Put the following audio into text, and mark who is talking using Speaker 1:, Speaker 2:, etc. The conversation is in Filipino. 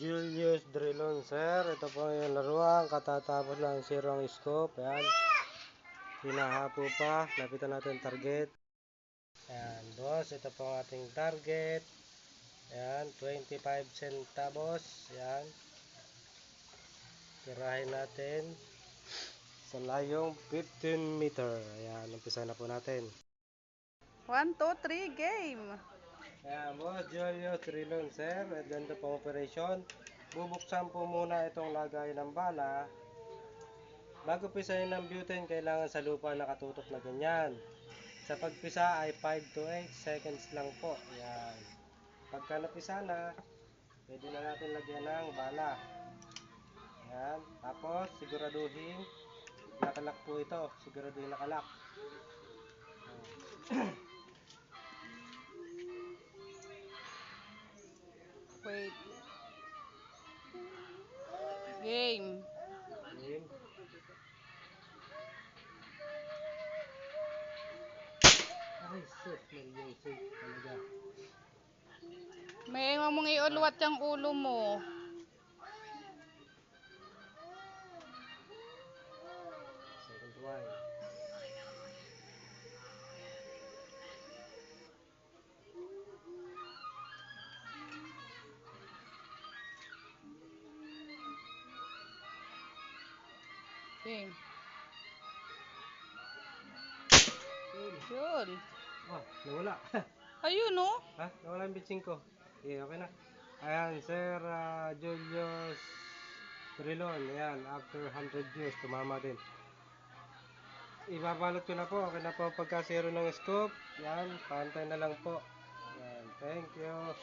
Speaker 1: Julius Drilon, sir. Ito po yung laruan. Katatapos lang zero ang scope. Ayan. Hinahapo pa. Lapitan natin target. Ayan, boss. Ito po ang ating target. Ayan, 25 centavos. Ayan. Tirahin natin sa layong 15 meter. Ayan, umpisa na po natin.
Speaker 2: 1, 2, 3, game!
Speaker 1: Ayan, boss, Julius Drilon, sir. At ganito po operasyon. Bubuksan po muna itong lagay ng bala. Bago pisahin ng butane, kailangan sa lupa nakatutok na ganyan. Sa pagpisa ay 5 to 8 seconds lang po. Ayan. Pagka napisa na, pwede na natin lagyan ng bala. Ayan. Tapos, siguraduhin nakalak po ito. Siguraduhin nakalak.
Speaker 2: Wait. Game.
Speaker 1: Game. Ay, sus, Mariusip. Talaga.
Speaker 2: May mong iulwat yung ulo mo.
Speaker 1: Second one.
Speaker 2: Game. Yun.
Speaker 1: Oh, nawala.
Speaker 2: Ayun, oh.
Speaker 1: Ha? Nawala yung bitching ko. Okay na. Ayan, Sir Julius Trilon. Ayan, after 100 years, tumama din. Ibabalot ko na po. Okay na po pagka zero ng scope. Ayan, pantay na lang po. Ayan, thank you.